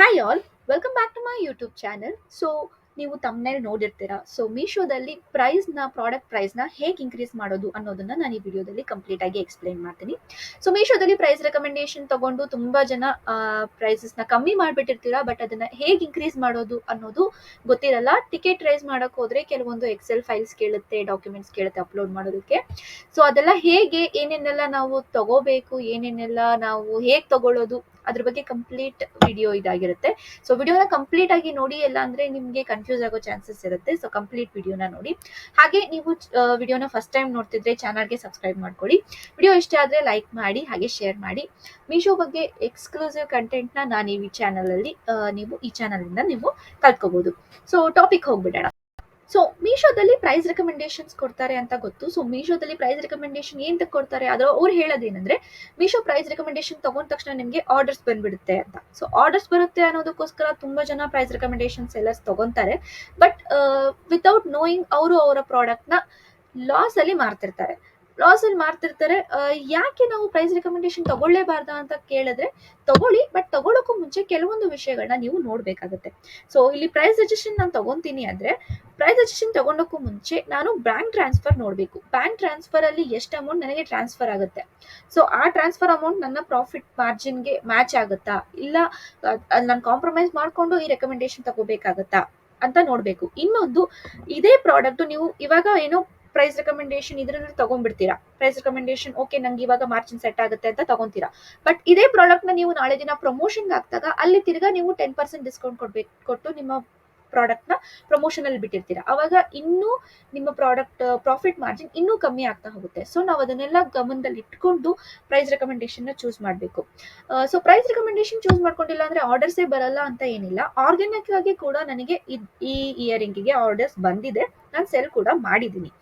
Hi all, welcome back to my YouTube channel. ನೀವು ತಮ್ಮನೇಲಿ ನೋಡಿರ್ತೀರಾ. ಮೀಶೋದಲ್ಲಿ ಪ್ರಾಡಕ್ಟ್ ಪ್ರೈಸ್ನ ಹೇಗೆ ಇನ್ಕ್ರೀಸ್ ಮಾಡೋದು ಅನ್ನೋದನ್ನ ನಾನು ಈ ವಿಡಿಯೋದಲ್ಲಿ ಕಂಪ್ಲೀಟ್ ಆಗಿ ಎಕ್ಸ್ಪ್ಲೈನ್ ಮಾಡ್ತೀನಿ. ಮೀಶೋದಲ್ಲಿ ಪ್ರೈಸ್ ರೆಕಮೆಂಡೇಶನ್ ತಗೊಂಡು ತುಂಬಾ ಜನ ಪ್ರೈಸಸ್ನ ಕಮ್ಮಿ ಮಾಡಿಬಿಟ್ಟಿರ್ತೀರಾ, ಬಟ್ ಅದನ್ನ ಹೇಗೆ ಇನ್ಕ್ರೀಸ್ ಮಾಡೋದು ಅನ್ನೋದು ಗೊತ್ತಿರಲ್ಲ. ಟಿಕೆಟ್ ರೈಸ್ ಮಾಡಕ್ ಹೋದ್ರೆ ಕೆಲವೊಂದು ಎಕ್ಸೆಲ್ ಫೈಲ್ಸ್ ಕೇಳುತ್ತೆ, ಡಾಕ್ಯುಮೆಂಟ್ಸ್ ಕೇಳುತ್ತೆ ಅಪ್ಲೋಡ್ ಮಾಡೋದಕ್ಕೆ. ಅದೆಲ್ಲ ಹೇಗೆ, ಏನೇನೆಲ್ಲ ನಾವು ತಗೋಬೇಕು, ಏನೇನೆಲ್ಲ ನಾವು ಹೇಗೆ ತಗೊಳ್ಳೋದು, ಅದ್ರ ಬಗ್ಗೆ ಕಂಪ್ಲೀಟ್ ವಿಡಿಯೋ ಇದಾಗಿರುತ್ತೆ. ವಿಡಿಯೋನ ಕಂಪ್ಲೀಟ್ ಆಗಿ ನೋಡಿ, ಎಲ್ಲ ಅಂದ್ರೆ ನಿಮ್ಗೆ ಕನ್ಫ್ಯೂಸ್ ಆಗೋ ಚಾನ್ಸಸ್ ಇರುತ್ತೆ. ಕಂಪ್ಲೀಟ್ ವಿಡಿಯೋನ ನೋಡಿ. ಹಾಗೆ ನೀವು ವಿಡಿಯೋನ ಫಸ್ಟ್ ಟೈಮ್ ನೋಡ್ತಿದ್ರೆ ಚಾನಲ್ಗೆ ಸಬ್ಸ್ಕ್ರೈಬ್ ಮಾಡ್ಕೊಳ್ಳಿ. ವಿಡಿಯೋ ಇಷ್ಟ ಆದ್ರೆ ಲೈಕ್ ಮಾಡಿ, ಹಾಗೆ ಶೇರ್ ಮಾಡಿ. ಮೀಶೋ ಬಗ್ಗೆ ಎಕ್ಸ್ಕ್ಲೂಸಿವ್ ಕಂಟೆಂಟ್ ನ ನಾನು ಈ ಚಾನಲ್ ಅಲ್ಲಿ ನೀವು ಈ ಚಾನಲ್ ಇಂದ ನೀವು ಕಲ್ತ್ಕೋಬಹುದು. ಟಾಪಿಕ್ ಹೋಗ್ಬಿಡೋಣ. ಮೀಶೋದಲ್ಲಿ ಪ್ರೈಸ್ ರೆಕಮೆಂಡೇಶನ್ಸ್ ಕೊಡ್ತಾರೆ ಅಂತ ಗೊತ್ತು. ಮೀಶೋದಲ್ಲಿ ಪ್ರೈಸ್ ರೆಕಮೆಂಡೇಶನ್ ಏನ್ ಕೊಡ್ತಾರೆ, ಅವ್ರು ಹೇಳೋದೇನಂದ್ರೆ, ಮೀಶೋ ಪ್ರೈಸ್ ರೆಕಮೆಂಡೇಶನ್ ತಗೊಂಡ ತಕ್ಷಣ ನಿಮ್ಗೆ ಆರ್ಡರ್ಸ್ ಬಂದ್ಬಿಡುತ್ತೆ ಅಂತ. ಆರ್ಡರ್ಸ್ ಬರುತ್ತೆ ಅನ್ನೋದಕ್ಕೋಸ್ಕರ ತುಂಬಾ ಜನ ಪ್ರೈಸ್ ರೆಕಮೆಂಡೇಶನ್ ಸೆಲ್ಲರ್ಸ್ ತಗೊಂತಾರೆ. ಬಟ್ ವಿತೌಟ್ ನೋಯಿಂಗ್ ಅವರು ಅವರ ಪ್ರಾಡಕ್ಟ್ ನ ಲಾಸ್ ಅಲ್ಲಿ ಮಾರ್ತಿರ್ತಾರೆ. ಯಾಕೆ ನಾವು ಪ್ರೈಸ್ ರೆಕಮೆಂಡೇಶನ್ ತಗೊಳ್ಳೇಬಾರ್ದ ಅಂತ ಕೇಳಿದ್ರೆ, ತಗೊಳ್ಳಿ, ಬಟ್ ತಗೊಳ್ಳೋಕ್ಕೂ ಮುಂಚೆ ಕೆಲವೊಂದು ವಿಷಯಗಳನ್ನ ನೀವು ನೋಡ್ಬೇಕಾಗುತ್ತೆ. ಇಲ್ಲಿ ಪ್ರೈಸ್ ಸಜೆಷನ್ ನಾನು ತಗೊಂತೀನಿ ಅಂದ್ರೆ, ಪ್ರೈಸ್ ಸಜೆಷನ್ ತಗೊಂಡಕ್ಕೂ ಮುಂಚೆ ನಾನು ಬ್ಯಾಂಕ್ ಟ್ರಾನ್ಸ್ಫರ್ ನೋಡಬೇಕು. ಬ್ಯಾಂಕ್ ಟ್ರಾನ್ಸ್ಫರ್ ಅಲ್ಲಿ ಎಷ್ಟು ಅಮೌಂಟ್ ನನಗೆ ಟ್ರಾನ್ಸ್ಫರ್ ಆಗುತ್ತೆ, ಆ ಟ್ರಾನ್ಸ್ಫರ್ ಅಮೌಂಟ್ ನನ್ನ ಪ್ರಾಫಿಟ್ ಮಾರ್ಜಿನ್ಗೆ ಮ್ಯಾಚ್ ಆಗುತ್ತಾ, ಇಲ್ಲ ನಾನು ಕಾಂಪ್ರಮೈಸ್ ಮಾಡ್ಕೊಂಡು ಈ ರೆಕಮೆಂಡೇಶನ್ ತಗೋಬೇಕಾಗತ್ತಾ ಅಂತ ನೋಡ್ಬೇಕು. ಇನ್ನೊಂದು, ಇದೇ ಪ್ರಾಡಕ್ಟ್ ನೀವು ಇವಾಗ ಏನೋ ಪ್ರೈಸ್ ರೆಕಮೆಂಡೇಶನ್ ಇದ್ರಲ್ಲಿ ತಗೊಂಡ್ಬಿಡ್ತೀರಾ. ಪ್ರೈಸ್ ರೆಕಮೆಂಡೇಶನ್ ಓಕೆ, ನಂಗೆ ಇವಾಗ ಮಾರ್ಜಿನ್ ಸೆಟ್ ಆಗುತ್ತೆ ಅಂತ ತಗೊಂತೀರಾ. ಬಟ್ ಇದೇ ಪ್ರಾಡಕ್ಟ್ ನ ನೀವು ನಾಳೆ ದಿನ ಪ್ರಮೋಷನ್ ಹಾಕ್ದಾಗ ಅಲ್ಲಿ ತಿರ್ಗಾ ನೀವು 10% ಡಿಸ್ಕೌಂಟ್ ಕೊಟ್ಟು ನಿಮ್ಮ ಪ್ರಾಡಕ್ಟ್ ನ ಪ್ರಮೋಷನ್ ಅಲ್ಲಿ ಬಿಟ್ಟಿರ್ತೀರಾ. ಅವಾಗ ಇನ್ನೂ ನಿಮ್ಮ ಪ್ರಾಡಕ್ಟ್ ಪ್ರಾಫಿಟ್ ಮಾರ್ಜಿನ್ ಇನ್ನೂ ಕಮ್ಮಿ ಆಗ್ತಾ ಹೋಗುತ್ತೆ. ನಾವು ಅದನ್ನೆಲ್ಲ ಗಮನದಲ್ಲಿ ಇಟ್ಕೊಂಡು ಪ್ರೈಸ್ ರೆಕಮೆಂಡೇಶನ್ ನ ಚೂಸ್ ಮಾಡಬೇಕು. ಪ್ರೈಸ್ ರೆಕಮೆಂಡೇಶನ್ ಚೂಸ್ ಮಾಡ್ಕೊಂಡಿಲ್ಲ ಅಂದ್ರೆ ಆರ್ಡರ್ಸೇ ಬರಲ್ಲ ಅಂತ ಏನಿಲ್ಲ. ಆರ್ಗ್ಯಾನಿಕ್ ಆಗಿ ಕೂಡ ನನಗೆ ಈ ಇಯರಿಂಗ್ ಗೆ ಆರ್ಡರ್ಸ್ ಬಂದಿದೆ, ನಾನು ಸೆಲ್ ಕೂಡ ಮಾಡಿದ್ದೀನಿ.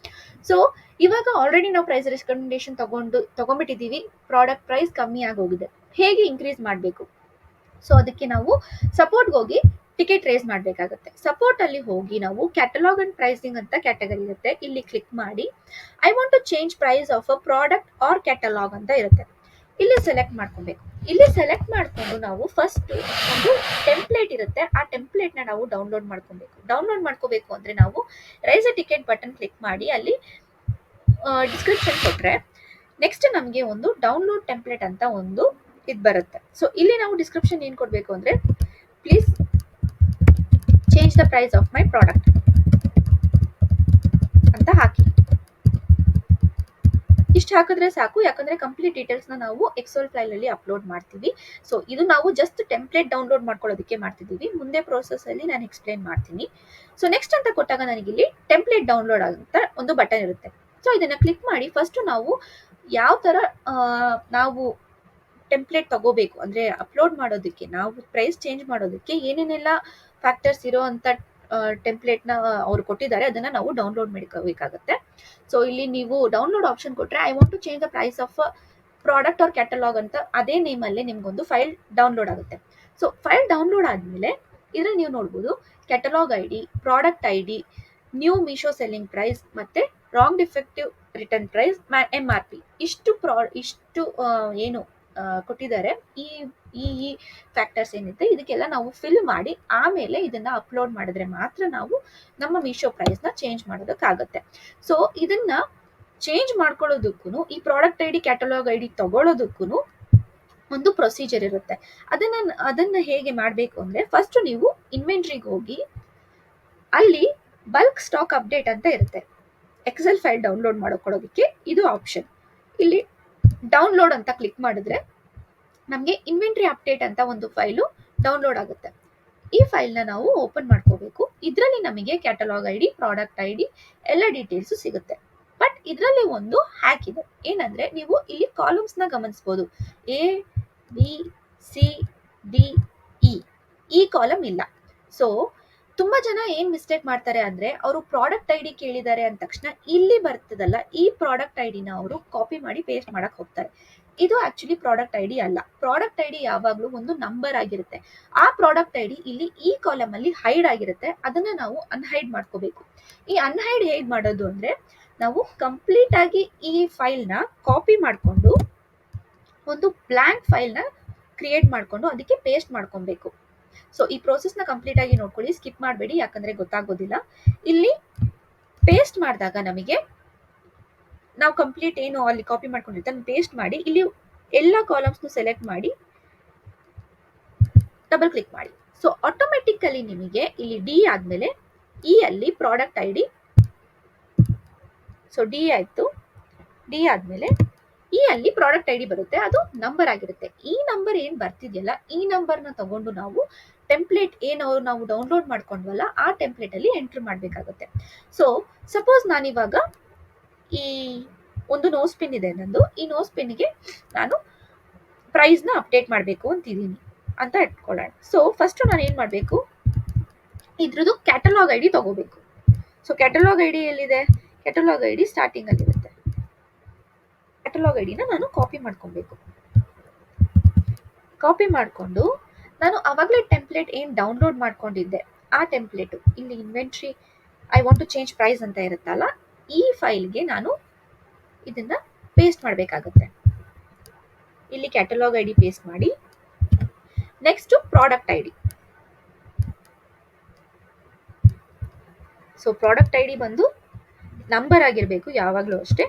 ಇವಾಗ ಆಲ್ರೆಡಿ ನಾವು ಪ್ರೈಸ್ ರೆಕಮೆಂಡೇಶನ್ ತಗೊಂಡ್ಬಿಟ್ಟಿದೀವಿ, ಪ್ರಾಡಕ್ಟ್ ಪ್ರೈಸ್ ಕಮ್ಮಿ ಆಗಿ ಹೋಗಿದೆ. ಹೇಗೆ ಇನ್ಕ್ರೀಸ್ ಮಾಡಬೇಕು? ಅದಕ್ಕೆ ನಾವು ಸಪೋರ್ಟ್ ಹೋಗಿ ಟಿಕೆಟ್ ರೇಸ್ ಮಾಡಬೇಕಾಗುತ್ತೆ. ಸಪೋರ್ಟ್ ಅಲ್ಲಿ ಹೋಗಿ ನಾವು ಕ್ಯಾಟಲಾಗ್ ಅಂಡ್ ಪ್ರೈಸಿಂಗ್ ಅಂತ ಕ್ಯಾಟಗರಿ ಇರುತ್ತೆ, ಇಲ್ಲಿ ಕ್ಲಿಕ್ ಮಾಡಿ I want to change price of a product or catalog ಅಂತ ಇರುತ್ತೆ. ಇಲ್ಲಿ ಸೆಲೆಕ್ಟ್ ಮಾಡ್ಕೊಬೇಕು. ಇಲ್ಲಿ ಸೆಲೆಕ್ಟ್ ಮಾಡ್ಕೊಂಡು ನಾವು ಫಸ್ಟ್ ಒಂದು ಟೆಂಪ್ಲೇಟ್ ಇರುತ್ತೆ, ಆ ಟೆಂಪ್ಲೇಟ್ ನ ನಾವು ಡೌನ್ಲೋಡ್ ಮಾಡ್ಕೋಬೇಕು ಅಂದ್ರೆ ನಾವು ರೈಸ್ ಅ ಟಿಕೆಟ್ ಬಟನ್ ಕ್ಲಿಕ್ ಮಾಡಿ ಅಲ್ಲಿ ಡಿಸ್ಕ್ರಿಪ್ಷನ್ ಕೊಟ್ರೆ ನೆಕ್ಸ್ಟ್ ನಮಗೆ ಒಂದು ಡೌನ್ಲೋಡ್ ಟೆಂಪ್ಲೇಟ್ ಅಂತ ಒಂದು ಇದು ಬರುತ್ತೆ. ಇಲ್ಲಿ ನಾವು ಡಿಸ್ಕ್ರಿಪ್ಷನ್ ಏನ್ ಕೊಡ್ಬೇಕು ಅಂದ್ರೆ, please change the price of my product ಅಂತ ಹಾಕಿ. ಇಷ್ಟು ಹಾಕಿದ್ರೆ ಸಾಕು, ಯಾಕಂದ್ರೆ ಕಂಪ್ಲೀಟ್ ಡೀಟೇಲ್ಸ್ ನಾವು ಎಕ್ಸೆಲ್ ಫೈಲ್ ಅಲ್ಲಿ ಅಪ್ಲೋಡ್ ಮಾಡ್ತೀವಿ. ಇದು ನಾವು ಜಸ್ಟ್ ಟೆಂಪ್ಲೇಟ್ ಡೌನ್ಲೋಡ್ ಮಾಡ್ಕೊಳ್ಳೋದಕ್ಕೆ ಮಾಡ್ತಿದೀವಿ. ಮುಂದೆ ಪ್ರೋಸೆಸ್ ಅಲ್ಲಿ ನಾನು ಎಕ್ಸ್ಪ್ಲೈನ್ ಮಾಡ್ತೀನಿ. ನೆಕ್ಸ್ಟ್ ಅಂತ ಕೊಟ್ಟಾಗ ನನಗೆ ಇಲ್ಲಿ ಟೆಂಪ್ಲೇಟ್ ಡೌನ್ಲೋಡ್ ಅಂತ ಒಂದು ಬಟನ್ ಇರುತ್ತೆ. ಇದನ್ನ ಕ್ಲಿಕ್ ಮಾಡಿ ಫಸ್ಟ್ ನಾವು ಯಾವ ತರ ನಾವು ಟೆಂಪ್ಲೇಟ್ ತಗೋಬೇಕು ಅಂದ್ರೆ, ಅಪ್ಲೋಡ್ ಮಾಡೋದಕ್ಕೆ, ನಾವು ಪ್ರೈಸ್ ಚೇಂಜ್ ಮಾಡೋದಕ್ಕೆ ಏನೇನೆಲ್ಲ ಫ್ಯಾಕ್ಟರ್ಸ್ ಇರೋ ಅಂತ ಟೆಂಪ್ಲೇಟ್ ನ ಅವ್ರು ಕೊಟ್ಟಿದ್ದಾರೆ, ಅದನ್ನ ನಾವು ಡೌನ್ಲೋಡ್ ಮಾಡ್ಕೋಬೇಕಾಗತ್ತೆ. ಇಲ್ಲಿ ನೀವು ಡೌನ್ಲೋಡ್ ಆಪ್ಷನ್ ಕೊಟ್ರೆ I want to change the price of product or catalog ಅಂತ ಅದೇ ನೇಮ್ ಅಲ್ಲೇ ನಿಮ್ಗೊಂದು ಫೈಲ್ ಡೌನ್ಲೋಡ್ ಆಗುತ್ತೆ. ಫೈಲ್ ಡೌನ್ಲೋಡ್ ಆದ್ಮೇಲೆ ಇದ್ರಲ್ಲಿ ನೀವು ನೋಡ್ಬೋದು catalog ID, product ID, new Meesho selling price, ಮತ್ತೆ wrong defective return price, MRP ಇಷ್ಟು ಏನು ಕೊಟ್ಟಿದ್ದಾರೆ. ಈ ಫ್ಯಾಕ್ಟರ್ಸ್ ಏನಿದೆ ಇದಕ್ಕೆಲ್ಲ ನಾವು ಫಿಲ್ ಮಾಡಿ ಆಮೇಲೆ ಇದನ್ನ ಅಪ್ಲೋಡ್ ಮಾಡಿದ್ರೆ ಮಾತ್ರ ನಾವು ನಮ್ಮ ಮೀಶೋ ಪ್ರೈಸ್ ನ ಚೇಂಜ್ ಮಾಡೋದಕ್ಕಾಗತ್ತೆ. ಇದನ್ನ ಚೇಂಜ್ ಮಾಡ್ಕೊಳ್ಳೋದಕ್ಕೂ, ಈ ಪ್ರಾಡಕ್ಟ್ ಐಡಿ, ಕ್ಯಾಟಲಾಗ್ ಐಡಿ ತಗೊಳ್ಳೋದಕ್ಕೂ ಒಂದು ಪ್ರೊಸೀಜರ್ ಇರುತ್ತೆ. ಅದನ್ನ ಹೇಗೆ ಮಾಡಬೇಕು ಅಂದ್ರೆ, ಫಸ್ಟ್ ನೀವು ಇನ್ವೆಂಟ್ರಿಗೆ ಹೋಗಿ ಅಲ್ಲಿ ಬಲ್ಕ್ ಸ್ಟಾಕ್ ಅಪ್ಡೇಟ್ ಅಂತ ಇರುತ್ತೆ. ಎಕ್ಸೆಲ್ ಫೈಲ್ ಡೌನ್ಲೋಡ್ ಮಾಡ್ಕೊಳ್ಳೋದಕ್ಕೆ ಇದು ಆಪ್ಷನ್. ಇಲ್ಲಿ ಡೌನ್ಲೋಡ್ ಅಂತ ಕ್ಲಿಕ್ ಮಾಡಿದ್ರೆ ನಮಗೆ ಇನ್ವೆಂಟ್ರಿ ಅಪ್ಡೇಟ್ ಅಂತ ಒಂದು ಫೈಲು ಡೌನ್ಲೋಡ್ ಆಗುತ್ತೆ. ಈ ಫೈಲ್ ನ ನಾವು ಓಪನ್ ಮಾಡ್ಕೋಬೇಕು. ಇದರಲ್ಲಿ ನಮಗೆ ಕ್ಯಾಟಲಾಗ್ ಐಡಿ, ಪ್ರಾಡಕ್ಟ್ ಐಡಿ ಎಲ್ಲ ಡೀಟೇಲ್ಸ್ ಸಿಗುತ್ತೆ. ಬಟ್ ಇದರಲ್ಲಿ ಒಂದು ಹ್ಯಾಕ್ ಇದೆ. ಏನಂದ್ರೆ, ನೀವು ಇಲ್ಲಿ ಕಾಲಮ್ಸ್ ನ ಗಮನಿಸಬಹುದು. ABCDE ಈ ಕಾಲಮ್ ಇಲ್ಲ. ತುಂಬಾ ಜನ ಏನ್ ಮಿಸ್ಟೇಕ್ ಮಾಡ್ತಾರೆ ಅಂದ್ರೆ, ಅವರು ಪ್ರಾಡಕ್ಟ್ ಐಡಿ ಕೇಳಿದ್ದಾರೆ ಅಂದ ತಕ್ಷಣ ಇಲ್ಲಿ ಬರ್ತದಲ್ಲ ಈ ಪ್ರಾಡಕ್ಟ್ ಐಡಿನ ಅವರು ಕಾಪಿ ಮಾಡಿ ಪೇಸ್ಟ್ ಮಾಡಕ್ ಹೋಗ್ತಾರೆ. ಇದು ಆಕ್ಚುಲಿ ಪ್ರಾಡಕ್ಟ್ ಐಡಿ ಅಲ್ಲ. ಪ್ರಾಡಕ್ಟ್ ಐಡಿ ಯಾವಾಗ್ಲೂ ಒಂದು ನಂಬರ್ ಆಗಿರುತ್ತೆ. ಆ ಪ್ರಾಡಕ್ಟ್ ಐಡಿ ಇಲ್ಲಿ ಈ ಕಾಲಮ್ ಅಲ್ಲಿ ಹೈಡ್ ಆಗಿರುತ್ತೆ. ಅದನ್ನ ನಾವು ಅನ್ಹೈಡ್ ಮಾಡ್ಕೋಬೇಕು. ಈ ಅನ್ಹೈಡ್ ಹೇಗ್ ಮಾಡೋದು ಅಂದ್ರೆ, ನಾವು ಕಂಪ್ಲೀಟ್ ಆಗಿ ಈ ಫೈಲ್ ನ ಕಾಪಿ ಮಾಡ್ಕೊಂಡು ಒಂದು ಬ್ಲಾಂಕ್ ಫೈಲ್ ನ ಕ್ರಿಯೇಟ್ ಮಾಡ್ಕೊಂಡು ಅದಕ್ಕೆ ಪೇಸ್ಟ್ ಮಾಡ್ಕೊಬೇಕು. ಸೊ ಈ ಪ್ರೋಸೆಸ್ನ ಕಂಪ್ಲೀಟ್ ಆಗಿ ನೋಡ್ಕೊಳ್ಳಿ, ಸ್ಕಿಪ್ ಮಾಡಬೇಡಿ, ಯಾಕಂದ್ರೆ ಗೊತ್ತಾಗೋದಿಲ್ಲ. ಇಲ್ಲಿ ಪೇಸ್ಟ್ ಮಾಡಿದಾಗ ನಮಗೆ ನಾವು ಕಂಪ್ಲೀಟ್ ಏನು ಅಲ್ಲಿ ಕಾಪಿ ಮಾಡ್ಕೊಂಡಿರ್ತಾರೆ ಪೇಸ್ಟ್ ಮಾಡಿ ಇಲ್ಲಿ ಎಲ್ಲ ಕಾಲಮ್ಸ್ನು ಸೆಲೆಕ್ಟ್ ಮಾಡಿ ಡಬಲ್ ಕ್ಲಿಕ್ ಮಾಡಿ. ಸೊ ಆಟೋಮೆಟಿಕಲಿ ನಿಮಗೆ ಇಲ್ಲಿ ಡಿ ಆದ್ಮೇಲೆ ಇ ಅಲ್ಲಿ product I D, so D ಆಯ್ತು, ಡಿ ಆದ್ಮೇಲೆ ಈ ಅಲ್ಲಿ ಪ್ರಾಡಕ್ಟ್ ಐ ಡಿ ಬರುತ್ತೆ, ಅದು ನಂಬರ್ ಆಗಿರುತ್ತೆ. ಈ ನಂಬರ್ ಏನ್ ಬರ್ತಿದೆಯಲ್ಲ ಈ ನಂಬರ್ನ ತಗೊಂಡು ನಾವು ಟೆಂಪ್ಲೇಟ್ ಏನು ನಾವು ಡೌನ್ಲೋಡ್ ಮಾಡ್ಕೊಂಡ್ವಲ್ಲ ಆ ಟೆಂಪ್ಲೇಟ್ ಅಲ್ಲಿ ಎಂಟ್ರಿ ಮಾಡಬೇಕಾಗುತ್ತೆ. ಸೊ ಸಪೋಸ್ ನಾನಿವಾಗ ಈ ಒಂದು ನೋಸ್ ಪಿನ್ ಇದೆ ನಂದು, ಈ ನೋಸ್ ಪಿನ್ಗೆ ನಾನು ಪ್ರೈಸ್ನ ಅಪ್ಡೇಟ್ ಮಾಡಬೇಕು ಅಂತಿದ್ದೀನಿ ಅಂತ ಇಟ್ಕೊಳ್ಳೋಣ. ಸೊ ಫಸ್ಟ್ ನಾನು ಏನ್ ಮಾಡಬೇಕು, ಇದ್ರದ್ದು ಕ್ಯಾಟಲಾಗ್ ಐ ಡಿ ತಗೋಬೇಕು. ಸೊ ಕ್ಯಾಟಲಾಗ್ ಐ ಡಿ ಎಲ್ಲಿದೆ, ಕ್ಯಾಟಲಾಗ್ ಐ ಡಿ ಸ್ಟಾರ್ಟಿಂಗ್ ಅಲ್ಲಿ ಇರುತ್ತೆ. ಕ್ಯಾಟಲಾಗ್ ಐ ಡಿನ ನಾನು ಕಾಪಿ ಮಾಡ್ಕೊಬೇಕು. ಕಾಪಿ ಮಾಡಿಕೊಂಡು ನಾನು ಅವಾಗಲೇ ಟೆಂಪ್ಲೇಟ್ ಏನು ಡೌನ್ಲೋಡ್ ಮಾಡ್ಕೊಂಡಿದ್ದೆ ಆ ಟೆಂಪ್ಲೇಟು ಇಲ್ಲಿ inventory I want to change price ಅಂತ ಇರುತ್ತಲ್ಲ, ಈ ಫೈಲ್ಗೆ ನಾನು ಇದನ್ನ ಪೇಸ್ಟ್ ಮಾಡಬೇಕಾಗುತ್ತೆ. ಇಲ್ಲಿ ಕ್ಯಾಟಲಾಗ್ ಐ ಡಿ ಪೇಸ್ಟ್ ಮಾಡಿ, next product I D. So product I D ಬಂದು ನಂಬರ್ ಆಗಿರಬೇಕು ಯಾವಾಗಲೂ ಅಷ್ಟೇ.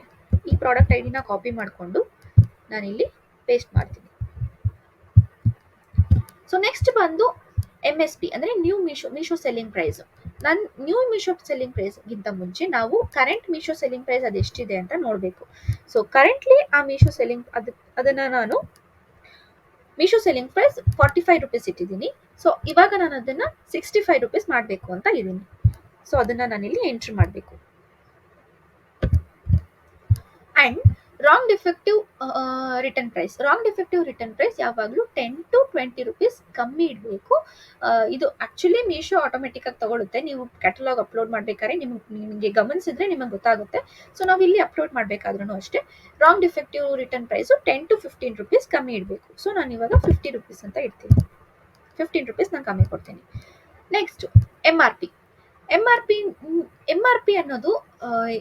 ಈ ಪ್ರಾಡಕ್ಟ್ ಐ ಡಿನ ಕಾಪಿ ಮಾಡಿಕೊಂಡು ನಾನಿಲ್ಲಿ ಪೇಸ್ಟ್ ಮಾಡ್ತೀನಿ. ಸೊ ನೆಕ್ಸ್ಟ್ ಬಂದು MSP ಅಂದರೆ ನ್ಯೂ ಮೀಶೋ ಸೆಲ್ಲಿಂಗ್ ಪ್ರೈಸ್. ನಾನು ನ್ಯೂ ಮೀಶೋ ಸೆಲ್ಲಿಂಗ್ ಪ್ರೈಸ್ಗಿಂತ ಮುಂಚೆ ನಾವು ಕರೆಂಟ್ ಮೀಶೋ ಸೆಲ್ಲಿಂಗ್ ಪ್ರೈಸ್ ಅದೆಷ್ಟಿದೆ ಅಂತ ನೋಡಬೇಕು. ಸೊ ಕರೆಂಟ್ಲಿ ಆ ಮೀಶೋ ಸೆಲ್ಲಿಂಗ್ ಅದನ್ನು ನಾನು ಮೀಶೋ ಸೆಲ್ಲಿಂಗ್ ಪ್ರೈಸ್ 45 ರೂಪೀಸ್ ಇಟ್ಟಿದ್ದೀನಿ. ಸೊ ಇವಾಗ ನಾನು ಅದನ್ನು 65 ರೂಪೀಸ್ ಮಾಡಬೇಕು ಅಂತ ಇದ್ದೀನಿ. ಸೊ ಅದನ್ನು ನಾನಿಲ್ಲಿ ಎಂಟ್ರಿ ಮಾಡಬೇಕು. And wrong defective return price. Wrong defective return price ಯಾವಾಗಲೂ 10 to 20 ರೂಪೀಸ್ ಕಮ್ಮಿ ಇಡಬೇಕು. ಇದು ಆ್ಯಕ್ಚುಲಿ ಮೀಶೋ ಆಟೋಮೆಟಿಕ್ ಆಗಿ ತಗೊಳುತ್ತೆ. ನೀವು ಕ್ಯಾಟಲಾಗ್ ಅಪ್ಲೋಡ್ ಮಾಡಬೇಕಾದ್ರೆ ನಿಮಗೆ ಗಮನಿಸಿದ್ರೆ ನಿಮಗೆ ಗೊತ್ತಾಗುತ್ತೆ. ಸೊ ನಾವು ಇಲ್ಲಿ ಅಪ್ಲೋಡ್ ಮಾಡಬೇಕಾದ್ರೂ ಅಷ್ಟೇ wrong defective return price 10 to 15 rupees ಕಮ್ಮಿ ಇಡಬೇಕು. ಸೊ ನಾನು ಇವಾಗ 50 ರೂಪೀಸ್ ಅಂತ ಇಡ್ತೀನಿ. 15 ರೂಪೀಸ್ ನಾನು ಕಮ್ಮಿ ಕೊಡ್ತೀನಿ. ನೆಕ್ಸ್ಟ್ ಎಮ್ ಆರ್ ಪಿ ಅನ್ನೋದು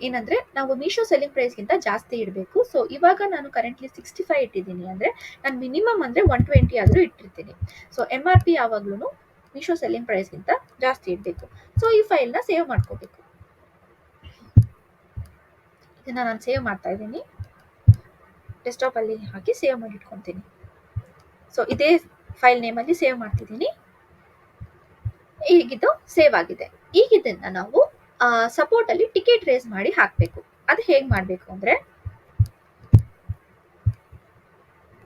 ಏನಂದ್ರೆ ನಾವು ಮೀಶೋ ಸೆಲ್ಲಿಂಗ್ ಪ್ರೈಸ್ಗಿಂತ ಜಾಸ್ತಿ ಇಡಬೇಕು. ಸೊ ಇವಾಗ ನಾನು ಕರೆಂಟ್ಲಿ 65 ಇಟ್ಟಿದ್ದೀನಿ, ಅಂದರೆ ನಾನು ಮಿನಿಮಮ್ ಅಂದರೆ 120 ಆದರೂ ಇಟ್ಟಿರ್ತೀನಿ. ಸೊ MRP ಯಾವಾಗ್ಲೂ ಮೀಶೋ ಸೆಲ್ಲಿಂಗ್ ಪ್ರೈಸ್ಗಿಂತ ಜಾಸ್ತಿ ಇಡಬೇಕು. ಸೊ ಈ ಫೈಲ್ನ ಸೇವ್ ಮಾಡ್ಕೋಬೇಕು. ಇದನ್ನ ನಾನು ಸೇವ್ ಮಾಡ್ತಾ ಇದ್ದೀನಿ, ಡೆಸ್ಕ್ಟಾಪಲ್ಲಿ ಹಾಕಿ ಸೇವ್ ಮಾಡಿ ಇಟ್ಕೊತೀನಿ. ಸೊ ಇದೇ ಫೈಲ್ ನೇಮಲ್ಲಿ ಸೇವ್ ಮಾಡ್ತಿದ್ದೀನಿ. ಈಗಿದು ಸೇವ್ ಆಗಿದೆ. ಈಗ ಇದನ್ನ ನಾವು ಸಪೋರ್ಟ್ ಅಲ್ಲಿ ಟಿಕೆಟ್ ರೇಸ್ ಮಾಡಿ ಹಾಕಬೇಕು. ಅದು ಹೇಗೆ ಮಾಡಬೇಕು ಅಂದ್ರೆ,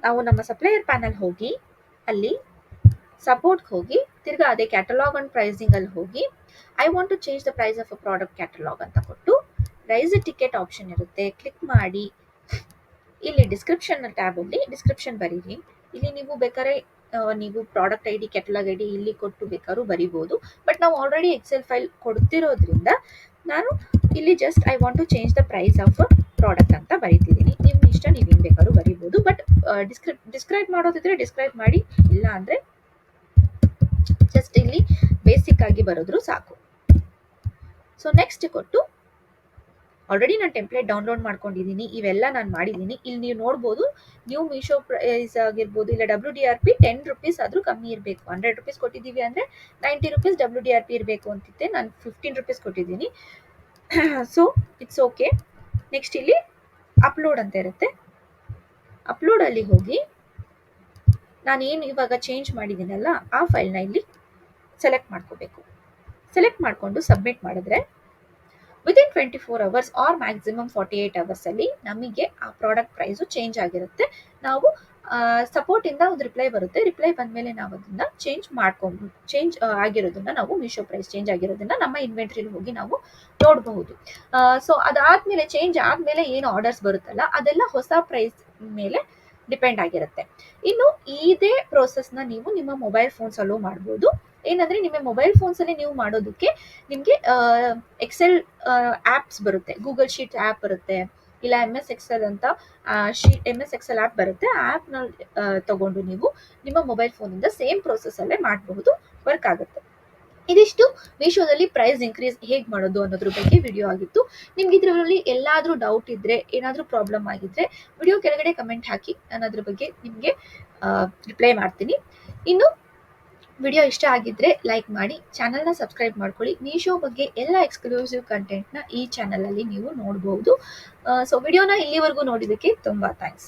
ನಾವು ನಮ್ಮ ಸಪ್ಲೈಯರ್ ಪ್ಯಾನಲ್ ಹೋಗಿ ಅಲ್ಲಿ ಸಪೋರ್ಟ್ ಹೋಗಿ ತಿರ್ಗಾ ಅದೇ ಕ್ಯಾಟಲಾಗ್ ಅಂಡ್ ಪ್ರೈಸಿಂಗ್ ಅಲ್ಲಿ ಹೋಗಿ I want to change the price of a product catalog ಅಂತ ಕೊಟ್ಟು ರೈಸ್ ಟಿಕೆಟ್ ಆಪ್ಷನ್ ಇರುತ್ತೆ, ಕ್ಲಿಕ್ ಮಾಡಿ ಇಲ್ಲಿ ಡಿಸ್ಕ್ರಿಪ್ಷನ್ ಟ್ಯಾಬ್ ಅಲ್ಲಿ ಡಿಸ್ಕ್ರಿಪ್ಷನ್ ಬರೀರಿ. ಇಲ್ಲಿ ನೀವು ಬೇಕಾದ್ರೆ ನೀವು product I D catalogue I D ಇಲ್ಲಿ ಕೊಟ್ಟು ಬೇಕಾದ್ರೂ ಬರಿಬೋದು. ಬಟ್ ನಾವು ಆಲ್ರೆಡಿ ಎಕ್ಸೆಲ್ ಫೈಲ್ ಕೊಡ್ತಿರೋದ್ರಿಂದ ನಾನು ಇಲ್ಲಿ just I want to change the price of product ಅಂತ ಬರೀತಿದ್ದೀನಿ. ನಿಮ್ಮ ಇಷ್ಟ ನೀವು ಏನು ಬೇಕಾದ್ರೂ ಬರಿಬೋದು. ಬಟ್ ಡಿಸ್ಕ್ರೈಬ್ ಮಾಡೋದಿದ್ರೆ ಡಿಸ್ಕ್ರೈಬ್ ಮಾಡಿ, ಇಲ್ಲ ಅಂದರೆ ಜಸ್ಟ್ ಇಲ್ಲಿ ಬೇಸಿಕ್ ಆಗಿ ಬರೋದ್ರು ಸಾಕು. ಸೊ ನೆಕ್ಸ್ಟ್ ಕೊಟ್ಟು ಆಲ್ರೆಡಿ ನಾನು ಟೆಂಪ್ಲೇಟ್ ಡೌನ್ಲೋಡ್ ಮಾಡ್ಕೊಂಡಿದ್ದೀನಿ, ಇವೆಲ್ಲ ನಾನು ಮಾಡಿದ್ದೀನಿ. ಇಲ್ಲಿ ನೀವು ನೋಡ್ಬೋದು ನ್ಯೂ ಮೀಶೋ ಪ್ರೈಸ್ ಆಗಿರ್ಬೋದು, ಇಲ್ಲ WDRP 10 ರೂಪೀಸ್ ಆದರೂ ಕಮ್ಮಿ ಇರಬೇಕು. 100 ರೂಪೀಸ್ ಕೊಟ್ಟಿದ್ದೀವಿ ಅಂದರೆ 90 ರೂಪೀಸ್ WDRP ಇರಬೇಕು ಅಂತಿದ್ದೆ, ನಾನು 15 ರೂಪೀಸ್ ಕೊಟ್ಟಿದ್ದೀನಿ. So it's okay. ನೆಕ್ಸ್ಟ್ ಇಲ್ಲಿ ಅಪ್ಲೋಡ್ ಅಂತ ಇರುತ್ತೆ, ಅಪ್ಲೋಡಲ್ಲಿ ಹೋಗಿ ನಾನೇನು ಇವಾಗ ಚೇಂಜ್ ಮಾಡಿದ್ದೀನಲ್ಲ ಆ ಫೈಲ್ನ ಇಲ್ಲಿ ಸೆಲೆಕ್ಟ್ ಮಾಡ್ಕೋಬೇಕು. ಸೆಲೆಕ್ಟ್ ಮಾಡಿಕೊಂಡು ಸಬ್ಮಿಟ್ ಮಾಡಿದ್ರೆ within 24 hours or maximum 48 hours ಅಲ್ಲಿ ನಮಗೆ ಆ ಪ್ರಾಡಕ್ಟ್ ಪ್ರೈಸು ಚೇಂಜ್ ಆಗಿರುತ್ತೆ. ನಾವು ಸಪೋರ್ಟಿಂದ ಒಂದು ರಿಪ್ಲೈ ಬರುತ್ತೆ, ರಿಪ್ಲೈ ಬಂದಮೇಲೆ ನಾವು ಅದನ್ನ ಚೇಂಜ್ ಆಗಿರೋದನ್ನ ನಾವು ಮೀಶೋ ಪ್ರೈಸ್ ಚೇಂಜ್ ಆಗಿರೋದನ್ನ ನಮ್ಮ ಇನ್ವೆಂಟ್ರಿಲಿ ಹೋಗಿ ನಾವು ನೋಡಬಹುದು. ಸೊ ಅದಾದ್ಮೇಲೆ ಚೇಂಜ್ ಆದ್ಮೇಲೆ ಏನು ಆರ್ಡರ್ಸ್ ಬರುತ್ತಲ್ಲ ಅದೆಲ್ಲ ಹೊಸ ಪ್ರೈಸ್ ಮೇಲೆ ಡಿಪೆಂಡ್ ಆಗಿರುತ್ತೆ. ಇನ್ನು ಇದೇ ಪ್ರೋಸೆಸ್ನ ನೀವು ನಿಮ್ಮ ಮೊಬೈಲ್ ಫೋನ್ಸಲ್ಲೂ ಮಾಡ್ಬೋದು. ಏನಂದ್ರೆ ನಿಮ್ಮ ಮೊಬೈಲ್ ಫೋನ್ಸಲ್ಲಿ ನೀವು ಮಾಡೋದಕ್ಕೆ ನಿಮಗೆ ಎಕ್ಸೆಲ್ ಆ್ಯಪ್ಸ್ ಬರುತ್ತೆ, ಗೂಗಲ್ ಶೀಟ್ ಆ್ಯಪ್ ಬರುತ್ತೆ, ಇಲ್ಲ MS Excel ಅಂತ MS Excel ಆ್ಯಪ್ ಬರುತ್ತೆ. ಆ ಆ್ಯಪ್ನ ತಗೊಂಡು ನೀವು ನಿಮ್ಮ ಮೊಬೈಲ್ ಫೋನಿಂದ ಸೇಮ್ ಪ್ರೋಸೆಸ್ಸಲ್ಲೇ ಮಾಡಬಹುದು, ವರ್ಕ್ ಆಗುತ್ತೆ. ಇದಿಷ್ಟು ಮೀಶೋದಲ್ಲಿ ಪ್ರೈಸ್ ಇನ್ಕ್ರೀಸ್ ಹೇಗೆ ಮಾಡೋದು ಅನ್ನೋದ್ರ ಬಗ್ಗೆ ವಿಡಿಯೋ ಆಗಿತ್ತು. ನಿಮ್ಗೆ ಇದರಲ್ಲಿ ಎಲ್ಲಾದರೂ ಡೌಟ್ ಇದ್ದರೆ, ಏನಾದರೂ ಪ್ರಾಬ್ಲಮ್ ಆಗಿದ್ದರೆ ವಿಡಿಯೋ ಕೆಳಗಡೆ ಕಮೆಂಟ್ ಹಾಕಿ, ನಾನು ಅದ್ರ ಬಗ್ಗೆ ನಿಮಗೆ ರಿಪ್ಲೈ ಮಾಡ್ತೀನಿ. ಇನ್ನು ವಿಡಿಯೋ ಇಷ್ಟ ಆಗಿದ್ರೆ ಲೈಕ್ ಮಾಡಿ, ಚಾನಲ್ನ ಸಬ್ಸ್ಕ್ರೈಬ್ ಮಾಡ್ಕೊಳ್ಳಿ. ಮೀಶೋ ಬಗ್ಗೆ ಎಲ್ಲ ಎಕ್ಸ್ಕ್ಲೂಸಿವ್ ಕಂಟೆಂಟ್ನ ಈ ಚಾನಲಲ್ಲಿ ನೀವು ನೋಡ್ಬೋದು. ಸೊ ವಿಡಿಯೋನ ಇಲ್ಲಿವರೆಗೂ ನೋಡಿದ್ದಕ್ಕೆ ತುಂಬ ಥ್ಯಾಂಕ್ಸ್.